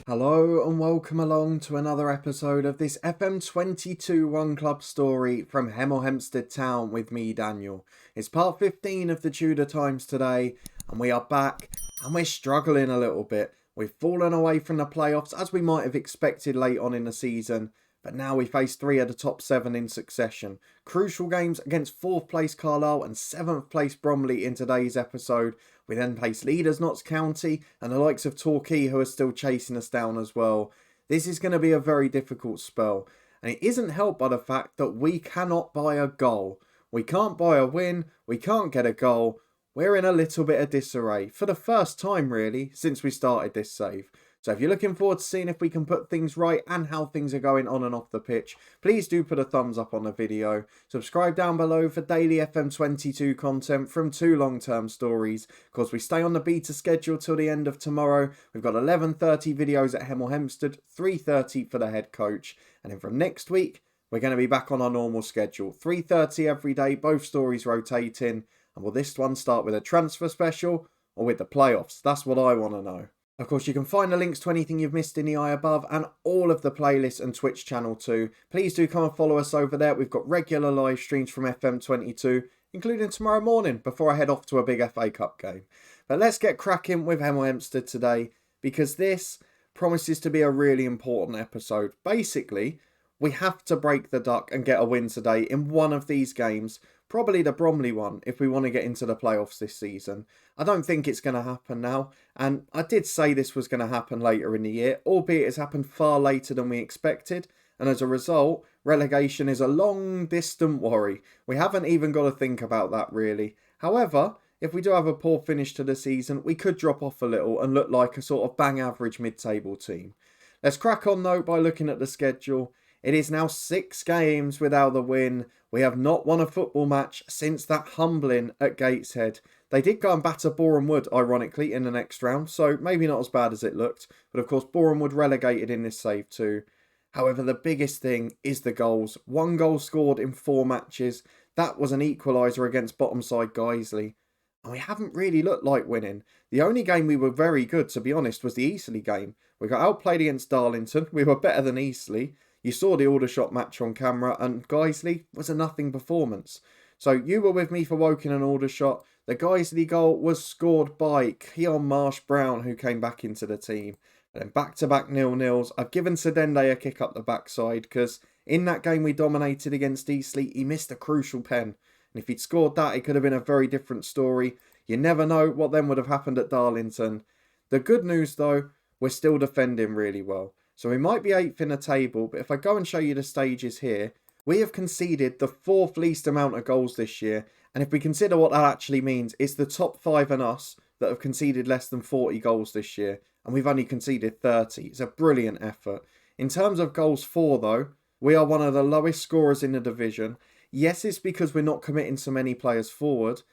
Hello and welcome along to another episode of this FM22 One Club story from Hemel Hempstead Town with me, Daniel. It's part 15 of the Tudor Times today, and we are back and we're struggling a little bit. We've fallen away from the playoffs as we might have expected late on in the season, but now we face 3 of the top 7 in succession. Crucial games against 4th place Carlisle and 7th place Bromley in today's episode. We then face leaders Notts County and the likes of Torquay, who are still chasing us down as well. This is going to be a very difficult spell, and it isn't helped by the fact that we cannot buy a goal. We can't buy a win, we can't get a goal. We're in a little bit of disarray, for the first time really, since we started this save. So if you're looking forward to seeing if we can put things right and how things are going on and off the pitch, please do put a thumbs up on the video. Subscribe down below for daily FM22 content from 2 long-term stories. Of course, we stay on the beta schedule till the end of tomorrow. We've got 11:30 videos at Hemel Hempstead, 3:30 for the head coach. And then from next week, we're going to be back on our normal schedule. 3:30 every day, both stories rotating. And will this one start with a transfer special or with the playoffs? That's what I want to know. Of course, you can find the links to anything you've missed in the eye above and all of the playlists and Twitch channel too. Please do come and follow us over there. We've got regular live streams from FM22, including tomorrow morning before I head off to a big FA Cup game. But let's get cracking with Hemel Hempstead today, because this promises to be a really important episode. Basically, we have to break the duck and get a win today in one of these games. Probably the Bromley one if we want to get into the playoffs this season. I don't think it's going to happen now, and I did say this was going to happen later in the year, albeit it's happened far later than we expected, and as a result, relegation is a long distant worry. We haven't even got to think about that really. However, if we do have a poor finish to the season, we could drop off a little and look like a sort of bang average mid-table team. Let's crack on though by looking at the schedule. It is now 6 games without a win. We have not won a football match since that humbling at Gateshead. They did go and batter Boreham Wood, ironically, in the next round, so maybe not as bad as it looked. But of course, Boreham Wood relegated in this save too. However, the biggest thing is the goals. 1 goal scored in 4 matches. That was an equaliser against bottom side Guiseley. And we haven't really looked like winning. The only game we were very good, to be honest, was the Eastleigh game. We got outplayed against Darlington. We were better than Eastleigh. You saw the Aldershot match on camera, and Guiseley was a nothing performance. So you were with me for Woking and Aldershot. The Guiseley goal was scored by Keon Marsh-Brown, who came back into the team. And then back-to-back 0-0s. I've given Sedende a kick up the backside, because in that game we dominated against Eastleigh, he missed a crucial pen. And if he'd scored that, it could have been a very different story. You never know what then would have happened at Darlington. The good news, though, we're still defending really well. So we might be 8th in the table, but if I go and show you the stages here, we have conceded the 4th least amount of goals this year. And if we consider what that actually means, it's the top 5 and us that have conceded less than 40 goals this year. And we've only conceded 30. It's a brilliant effort. In terms of goals for, though, we are one of the lowest scorers in the division. Yes, it's because we're not committing so many players forward,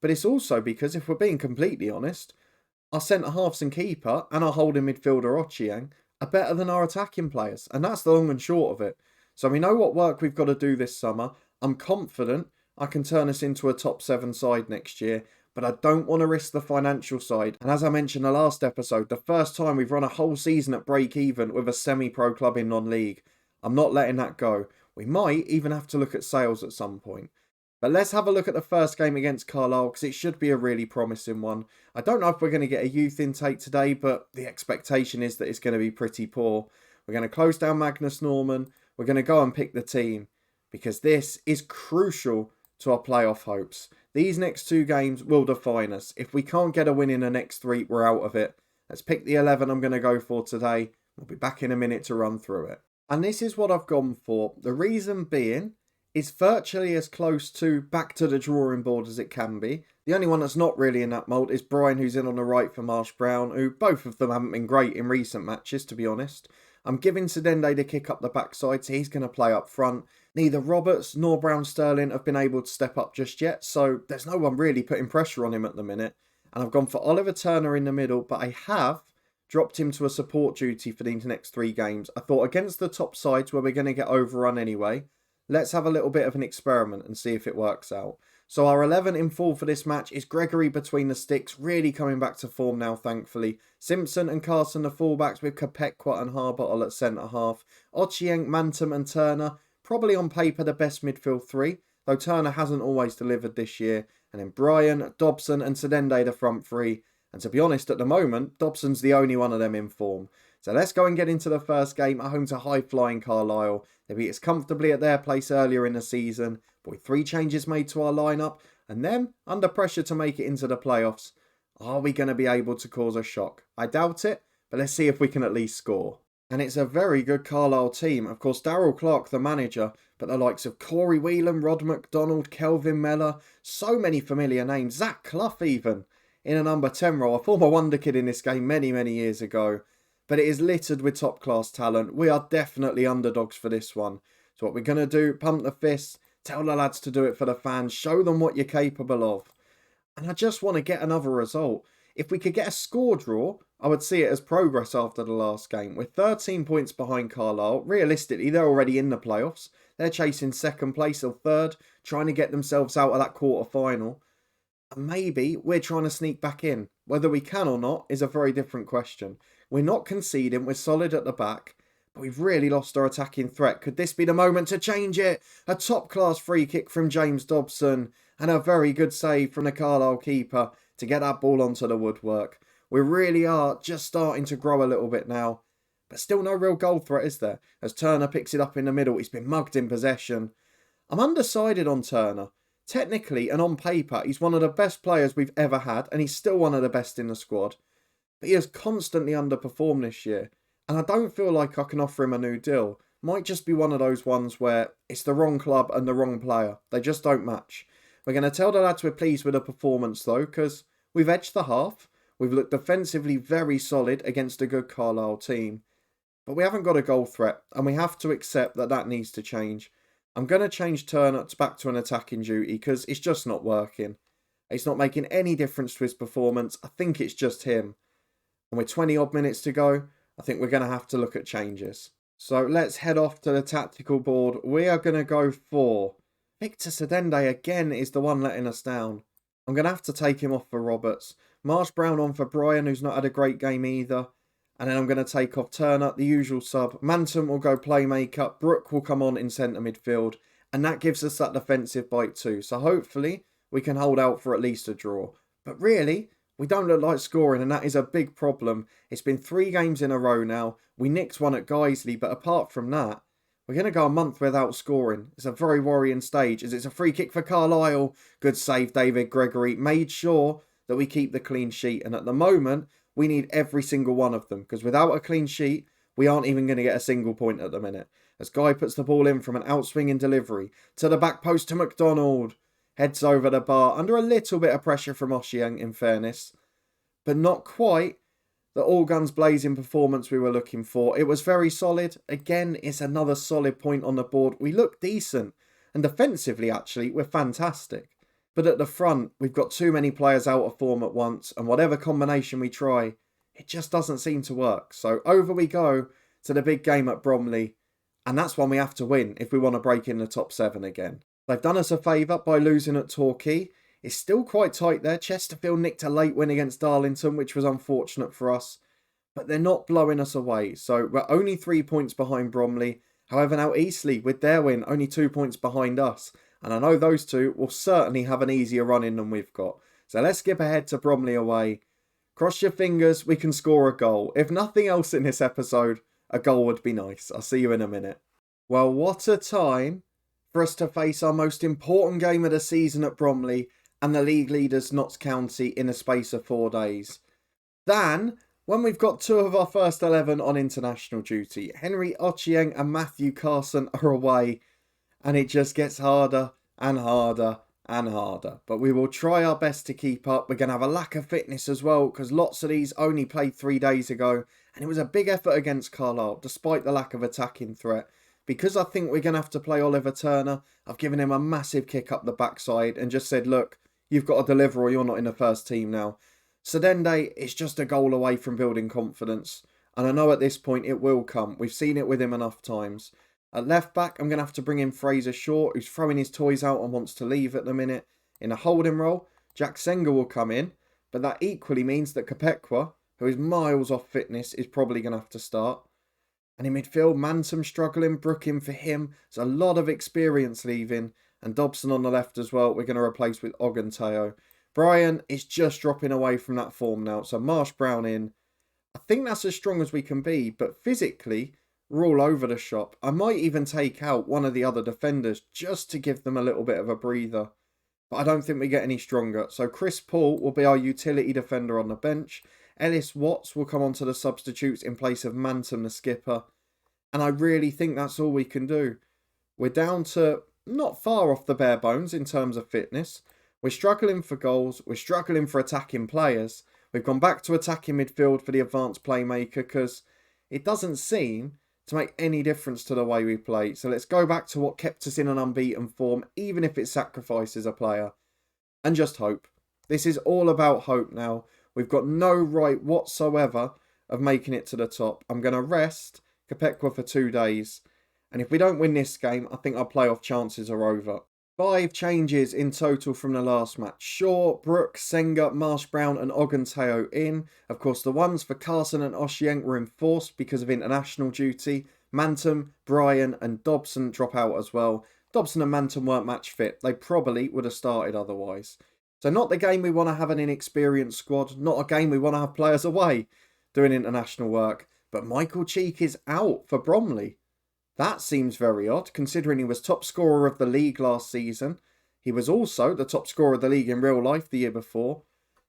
but it's also because, if we're being completely honest, our centre-halves and keeper and our holding midfielder Ochieng are better than our attacking players, and that's the long and short of it. So we know what work we've got to do this summer. I'm confident I can turn us into a top 7 side next year, but I don't want to risk the financial side. And as I mentioned in the last episode, the first time we've run a whole season at break even with a semi-pro club in non-league. I'm not letting that go. We might even have to look at sales at some point. But let's have a look at the first game against Carlisle, because it should be a really promising one. I don't know if we're going to get a youth intake today, but the expectation is that it's going to be pretty poor. We're going to close down Magnus Norman. We're going to go and pick the team, because this is crucial to our playoff hopes. These next 2 games will define us. If we can't get a win in the next 3, we're out of it. Let's pick the 11 I'm going to go for today. We'll be back in a minute to run through it. And this is what I've gone for. The reason being, it's virtually as close to back to the drawing board as it can be. The only one that's not really in that mould is Brian, who's in on the right for Marsh-Brown, who both of them haven't been great in recent matches, to be honest. I'm giving Sedende to kick up the backside, so he's going to play up front. Neither Roberts nor Brown-Sterling have been able to step up just yet, so there's no one really putting pressure on him at the minute. And I've gone for Oliver Turner in the middle, but I have dropped him to a support duty for these next 3 games. I thought against the top sides where we're going to get overrun anyway, let's have a little bit of an experiment and see if it works out. So our 11 in full for this match is Gregory between the sticks, really coming back to form now, thankfully. Simpson and Carson the fullbacks, with Kopekwa and Harbottle at centre-half. Ochieng, Mantum and Turner, probably on paper the best midfield three, though Turner hasn't always delivered this year. And then Bryan, Dobson and Sedende the front three. And to be honest, at the moment, Dobson's the only one of them in form. So let's go and get into the first game at home to high-flying Carlisle. They beat us comfortably at their place earlier in the season, but with 3 changes made to our lineup, and them under pressure to make it into the playoffs. Are we going to be able to cause a shock? I doubt it, but let's see if we can at least score. And it's a very good Carlisle team. Of course, Darryl Clark, the manager, but the likes of Corey Whelan, Rod McDonald, Kelvin Meller, so many familiar names. Zach Clough even, in a number 10 role, a former wonder kid in this game many, many years ago. But it is littered with top-class talent. We are definitely underdogs for this one. So what we're going to do, pump the fists, tell the lads to do it for the fans, show them what you're capable of. And I just want to get another result. If we could get a score draw, I would see it as progress after the last game. We're 13 points behind Carlisle. Realistically, they're already in the playoffs. They're chasing second place or third, trying to get themselves out of that quarter-final. And maybe we're trying to sneak back in. Whether we can or not is a very different question. We're not conceding, we're solid at the back, but we've really lost our attacking threat. Could this be the moment to change it? A top-class free kick from James Dobson and a very good save from the Carlisle keeper to get that ball onto the woodwork. We really are just starting to grow a little bit now, but still no real goal threat, is there? As Turner picks it up in the middle, he's been mugged in possession. I'm undecided on Turner. Technically and on paper, he's one of the best players we've ever had, and he's still one of the best in the squad. But he has constantly underperformed this year, and I don't feel like I can offer him a new deal. Might just be one of those ones where it's the wrong club and the wrong player. They just don't match. We're going to tell the lads we're pleased with the performance though, because we've edged the half. We've looked defensively very solid against a good Carlisle team. But we haven't got a goal threat, and we have to accept that that needs to change. I'm going to change Turner back to an attacking duty because it's just not working. It's not making any difference to his performance. I think it's just him. And with 20 odd minutes to go, I think we're going to have to look at changes. So let's head off to the tactical board. We are going to go for Victor Sedende again is the one letting us down. I'm going to have to take him off for Roberts. Marsh Brown on for Bryan, who's not had a great game either. And then I'm going to take off Turner, the usual sub. Mantum will go playmaker. Brook will come on in centre midfield. And that gives us that defensive bite too. So hopefully we can hold out for at least a draw. But really, we don't look like scoring, and that is a big problem. It's been 3 games in a row now. We nicked one at Guiseley, but apart from that, we're going to go a month without scoring. It's a very worrying stage, as it's a free kick for Carlisle. Good save, David Gregory. Made sure that we keep the clean sheet, and at the moment, we need every single one of them, because without a clean sheet, we aren't even going to get a single point at the minute. As Guy puts the ball in from an outswinging delivery to the back post to McDonald. Heads over the bar, under a little bit of pressure from Ochieng, in fairness. But not quite the all-guns blazing performance we were looking for. It was very solid. Again, it's another solid point on the board. We look decent. And defensively, actually, we're fantastic. But at the front, we've got too many players out of form at once. And whatever combination we try, it just doesn't seem to work. So over we go to the big game at Bromley. And that's one we have to win if we want to break in the top 7 again. They've done us a favour by losing at Torquay. It's still quite tight there. Chesterfield nicked a late win against Darlington, which was unfortunate for us. But they're not blowing us away. So we're only 3 points behind Bromley. However, now Eastleigh, with their win, only 2 points behind us. And I know those two will certainly have an easier run in than we've got. So let's skip ahead to Bromley away. Cross your fingers, we can score a goal. If nothing else in this episode, a goal would be nice. I'll see you in a minute. Well, what a time for us to face our most important game of the season at Bromley and the league leaders Notts County in a space of 4 days. Then, when we've got 2 of our first 11 on international duty, Henry Ochieng and Matthew Carson are away, and it just gets harder and harder and harder. But we will try our best to keep up. We're going to have a lack of fitness as well, because lots of these only played 3 days ago, and it was a big effort against Carlisle, despite the lack of attacking threat. Because I think we're going to have to play Oliver Turner, I've given him a massive kick up the backside and just said, look, you've got to deliver or you're not in the first team now. Sedende is just a goal away from building confidence. And I know at this point it will come. We've seen it with him enough times. At left back, I'm going to have to bring in Fraser Shaw, who's throwing his toys out and wants to leave at the minute. In a holding role, Jack Senga will come in, but that equally means that Kopekwa, who is miles off fitness, is probably going to have to start. And in midfield, Mantum struggling, Brooking for him. There's a lot of experience leaving. And Dobson on the left as well, we're going to replace with Oganteo. Brian is just dropping away from that form now. So Marsh Brown in. I think that's as strong as we can be. But physically, we're all over the shop. I might even take out one of the other defenders just to give them a little bit of a breather. But I don't think we get any stronger. So Chris Paul will be our utility defender on the bench. Ellis Watts will come onto the substitutes in place of Mantum, the skipper. And I really think that's all we can do. We're down to not far off the bare bones in terms of fitness. We're struggling for goals. We're struggling for attacking players. We've gone back to attacking midfield for the advanced playmaker because it doesn't seem to make any difference to the way we play. So let's go back to what kept us in an unbeaten form, even if it sacrifices a player. And just hope. This is all about hope now. We've got no right whatsoever of making it to the top. I'm going to rest Kopekwa for 2 days. And if we don't win this game, I think our playoff chances are over. 5 changes in total from the last match. Shaw, Brooke, Senga, Marsh Brown and Oganteo in. Of course, the ones for Carson and Oshienk were enforced because of international duty. Mantum, Brian and Dobson drop out as well. Dobson and Mantum weren't match fit. They probably would have started otherwise. So not the game we want to have an inexperienced squad. Not a game we want to have players away doing international work. But Michael Cheek is out for Bromley. That seems very odd, considering he was top scorer of the league last season. He was also the top scorer of the league in real life the year before.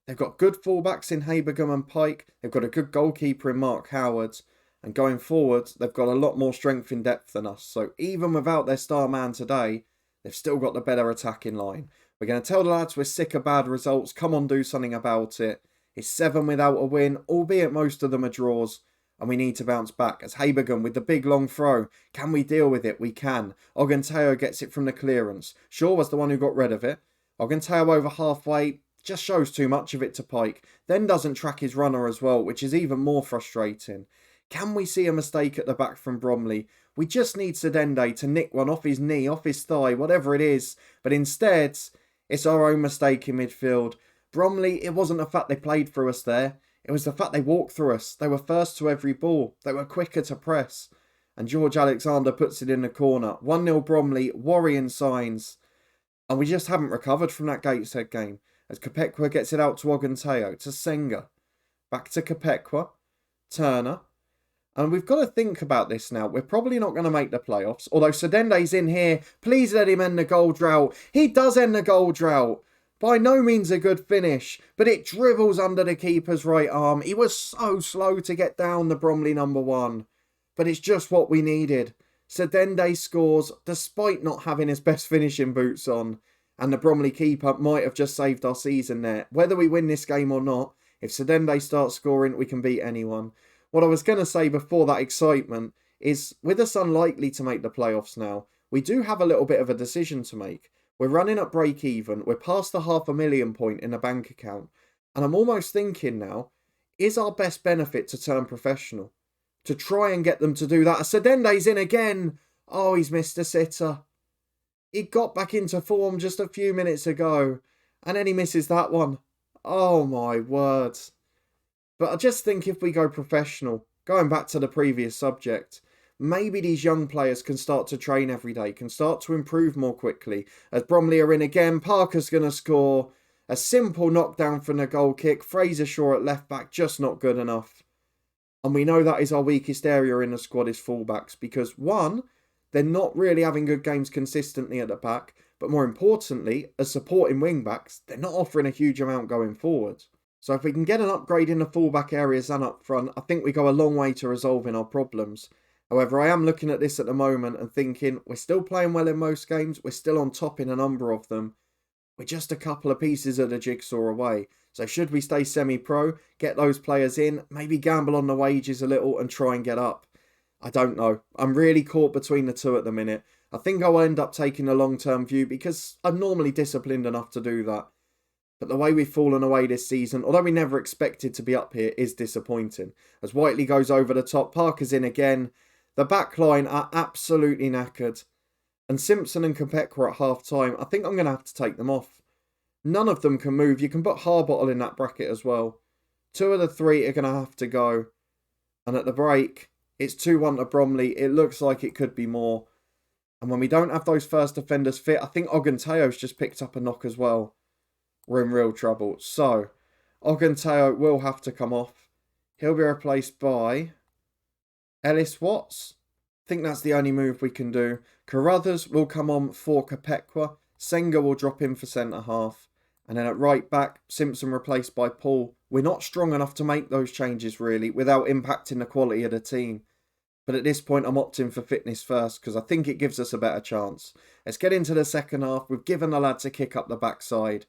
They've got good fullbacks in Habergum and Pike. They've got a good goalkeeper in Mark Howard. And going forward, they've got a lot more strength in depth than us. So even without their star man today, they've still got the better attacking line. We're going to tell the lads we're sick of bad results. Come on, do something about it. It's 7 without a win, albeit most of them are draws. And we need to bounce back. As Habergum with the big long throw. Can we deal with it? We can. Oganteo gets it from the clearance. Shaw was the one who got rid of it. Oganteo over halfway. Just shows too much of it to Pike. Then doesn't track his runner as well, which is even more frustrating. Can we see a mistake at the back from Bromley? We just need Sedende to nick one off his knee, off his thigh, whatever it is. But instead, it's our own mistake in midfield. Bromley, it wasn't the fact they played through us there. It was the fact they walked through us. They were first to every ball. They were quicker to press. And George Alexander puts it in the corner. 1-0 Bromley, worrying signs. And we just haven't recovered from that Gateshead game. As Kopekwa gets it out to Oganteo, to Senga. Back to Kopekwa. Turner. And we've got to think about this now. We're probably not going to make the playoffs. Although Sedende's in here. Please let him end the goal drought. He does end the goal drought. By no means a good finish, but it dribbles under the keeper's right arm. He was so slow to get down the Bromley number 1. But it's just what we needed. Sedende scores despite not having his best finishing boots on. And the Bromley keeper might have just saved our season there. Whether we win this game or not, if Sedende starts scoring, we can beat anyone. What I was going to say before that excitement is, with us unlikely to make the playoffs now, we do have a little bit of a decision to make. We're running at break even. We're past the $500,000 point in the bank account. And I'm almost thinking now, is our best benefit to turn professional? To try and get them to do that. Sedende's in again. Oh, he's missed a sitter. He got back into form just a few minutes ago. And then he misses that one. Oh my word. But I just think if we go professional, going back to the previous subject, maybe these young players can start to train every day, can start to improve more quickly. As Bromley are in again, Parker's going to score. A simple knockdown from the goal kick. Fraser Shaw at left back, just not good enough. And we know that is our weakest area in the squad is fullbacks. Because one, they're not really having good games consistently at the back. But more importantly, as supporting wing-backs, they're not offering a huge amount going forward. So if we can get an upgrade in the fullback areas and up front, I think we go a long way to resolving our problems. However, I am looking at this at the moment and thinking, we're still playing well in most games. We're still on top in a number of them. We're just a couple of pieces of the jigsaw away. So should we stay semi-pro, get those players in, maybe gamble on the wages a little and try and get up? I don't know. I'm really caught between the two at the minute. I think I'll end up taking a long-term view because I'm normally disciplined enough to do that. But the way we've fallen away this season, although we never expected to be up here, is disappointing. As Whiteley goes over the top, Parker's in again. The back line are absolutely knackered. And Simpson and Kopekwa at half-time, I think I'm going to have to take them off. None of them can move. You can put Harbottle in that bracket as well. 2 of the 3 are going to have to go. And at the break, it's 2-1 to Bromley. It looks like it could be more. And when we don't have those first defenders fit, I think Ogunteo's just picked up a knock as well. We're in real trouble. So, Ogenteo will have to come off. He'll be replaced by Ellis Watts. I think that's the only move we can do. Carruthers will come on for Kapekwa. Senga will drop in for centre-half. And then at right back, Simpson replaced by Paul. We're not strong enough to make those changes, really, without impacting the quality of the team. But at this point, I'm opting for fitness first, because I think it gives us a better chance. Let's get into the second half. We've given the lads a kick up the backside.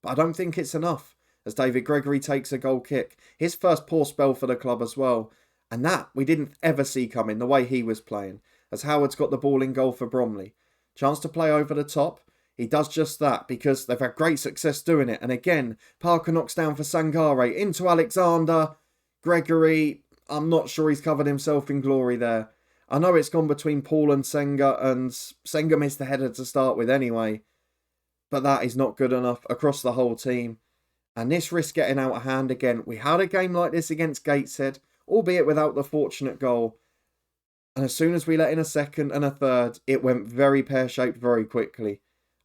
But I don't think it's enough, as David Gregory takes a goal kick. His first poor spell for the club as well. And that we didn't ever see coming, the way he was playing, as Howard's got the ball in goal for Bromley. Chance to play over the top. He does just that because they've had great success doing it. And again, Parker knocks down for Sangare into Alexander. Gregory, I'm not sure he's covered himself in glory there. I know it's gone between Paul and Senga missed the header to start with anyway. But that is not good enough across the whole team. And this risks getting out of hand again. We had a game like this against Gateshead, albeit without the fortunate goal. And as soon as we let in a second and a third, it went very pear-shaped very quickly.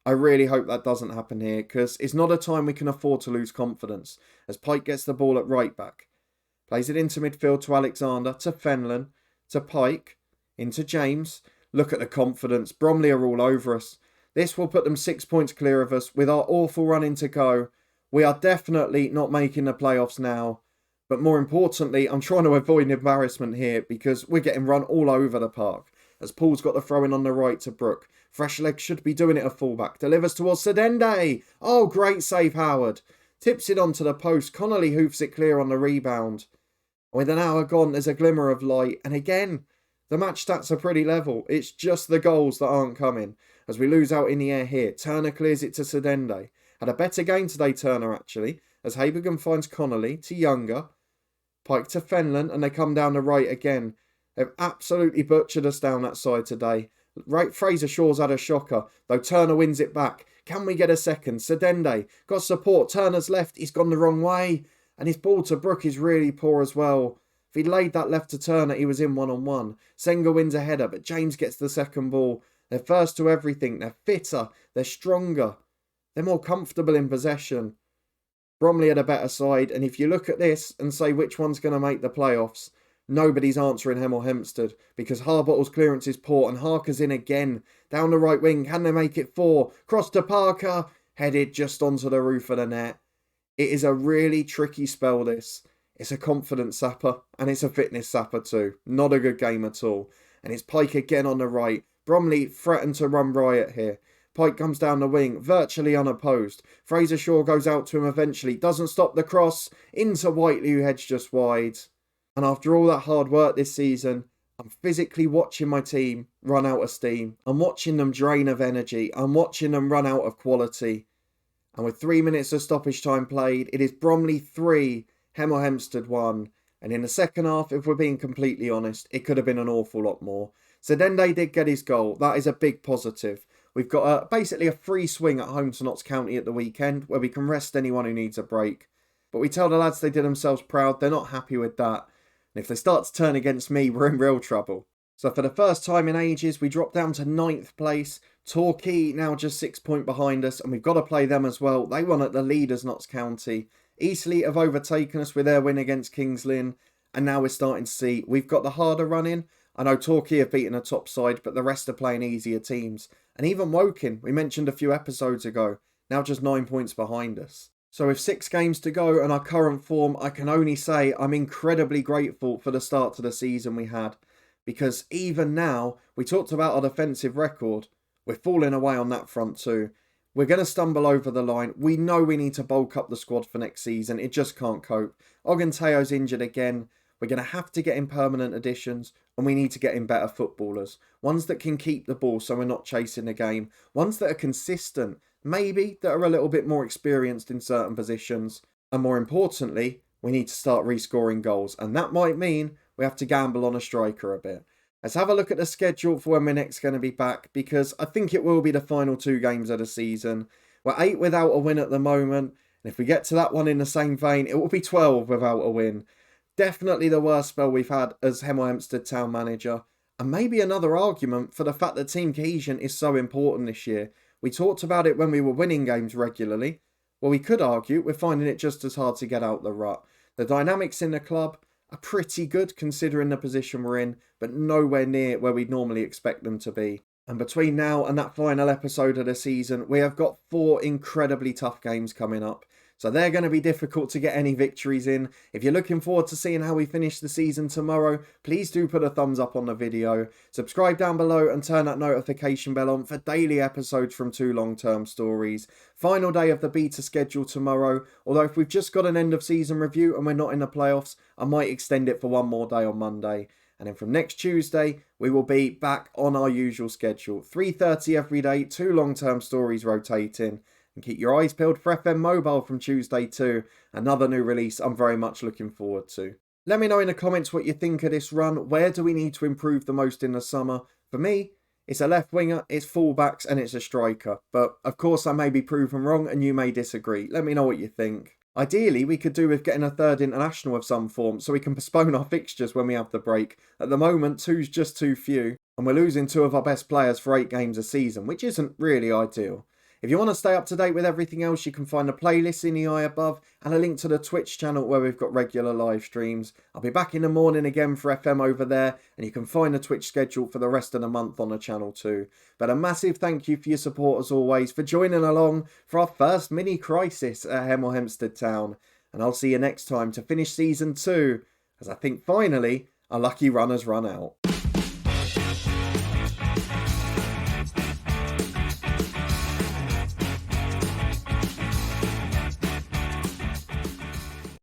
I really hope that doesn't happen here, because it's not a time we can afford to lose confidence, as Pike gets the ball at right back. Plays it into midfield to Alexander, to Fenlon, to Pike, into James. Look at the confidence. Bromley are all over us. This will put them 6 points clear of us with our awful running to go. We are definitely not making the playoffs now. But more importantly, I'm trying to avoid embarrassment here because we're getting run all over the park. As Paul's got the throw in on the right to Brook. Fresh leg should be doing it at fullback. Delivers towards Sedende. Oh, great save, Howard. Tips it onto the post. Connolly hoofs it clear on the rebound. With an hour gone, there's a glimmer of light. And again, the match stats are pretty level. It's just the goals that aren't coming. As we lose out in the air here, Turner clears it to Sedende. Had a better game today, Turner, actually. As Habergan finds Connolly to Younger. Pike to Fenlon, and they come down the right again. They've absolutely butchered us down that side today. Right, Fraser Shaw's had a shocker, though Turner wins it back. Can we get a second? Sedende got support. Turner's left. He's gone the wrong way. And his ball to Brook is really poor as well. If he'd laid that left to Turner, he was in one-on-one. Senga wins a header, but James gets the second ball. They're first to everything. They're fitter. They're stronger. They're more comfortable in possession. Bromley had a better side, and if you look at this and say which one's going to make the playoffs, nobody's answering Hemel Hempstead because Harbottle's clearance is poor and Harker's in again. Down the right wing, can they make it 4? Cross to Parker, headed just onto the roof of the net. It is a really tricky spell, this. It's a confidence sapper and it's a fitness sapper too. Not a good game at all. And it's Pike again on the right. Bromley threatened to run riot here. Pike comes down the wing, virtually unopposed. Fraser Shaw goes out to him eventually. Doesn't stop the cross. Into Whiteley, who heads just wide. And after all that hard work this season, I'm physically watching my team run out of steam. I'm watching them drain of energy. I'm watching them run out of quality. And with 3 minutes of stoppage time played, it is Bromley 3, Hemel Hempstead 1. And in the second half, if we're being completely honest, it could have been an awful lot more. Sedende did get his goal. That is a big positive. We've got basically a free swing at home to Notts County at the weekend where we can rest anyone who needs a break. But we tell the lads they did themselves proud. They're not happy with that. And if they start to turn against me, we're in real trouble. So for the first time in ages, we drop down to 9th place. Torquay now just 6 points behind us, and we've got to play them as well. They won at the leaders, Notts County. Eastleigh have overtaken us with their win against Kings Lynn, and now we're starting to see we've got the harder run in. I know Torquay have beaten a top side, but the rest are playing easier teams. And even Woking, we mentioned a few episodes ago, now just 9 points behind us. So with 6 games to go and our current form, I can only say I'm incredibly grateful for the start to the season we had. Because even now, we talked about our defensive record. We're falling away on that front too. We're going to stumble over the line. We know we need to bulk up the squad for next season. It just can't cope. Ogunteo's injured again. We're going to have to get in permanent additions, and we need to get in better footballers. Ones that can keep the ball so we're not chasing the game. Ones that are consistent. Maybe that are a little bit more experienced in certain positions. And more importantly, we need to start rescoring goals. And that might mean we have to gamble on a striker a bit. Let's have a look at the schedule for when we're next going to be back, because I think it will be the final 2 games of the season. We're 8 without a win at the moment, and if we get to that one in the same vein, it will be 12 without a win. Definitely the worst spell we've had as Hemel Hempstead Town manager, and maybe another argument for the fact that team cohesion is so important this year. We talked about it when we were winning games regularly. Well, we could argue we're finding it just as hard to get out the rut. The dynamics in the club are pretty good considering the position we're in, but nowhere near where we'd normally expect them to be. And between now and that final episode of the season, we have got 4 incredibly tough games coming up. So they're going to be difficult to get any victories in. If you're looking forward to seeing how we finish the season tomorrow, please do put a thumbs up on the video. Subscribe down below and turn that notification bell on for daily episodes from 2 long-term stories. Final day of the beta schedule tomorrow. Although if we've just got an end of season review and we're not in the playoffs, I might extend it for one more day on Monday. And then from next Tuesday, we will be back on our usual schedule. 3:30 every day, 2 long-term stories rotating. And keep your eyes peeled for FM Mobile from Tuesday too. Another new release I'm very much looking forward to. Let me know in the comments what you think of this run. Where do we need to improve the most in the summer? For me, it's a left winger, it's fullbacks and it's a striker. But of course I may be proven wrong and you may disagree. Let me know what you think. Ideally, we could do with getting a third international of some form so we can postpone our fixtures when we have the break. At the moment, 2's just too few. And we're losing 2 of our best players for 8 games a season, which isn't really ideal. If you want to stay up to date with everything else, you can find a playlist in the eye above and a link to the Twitch channel where we've got regular live streams. I'll be back in the morning again for FM over there, and you can find the Twitch schedule for the rest of the month on the channel too. But a massive thank you for your support as always, for joining along for our first mini crisis at Hemel Hempstead Town. And I'll see you next time to finish season 2, as I think finally our lucky run has run out.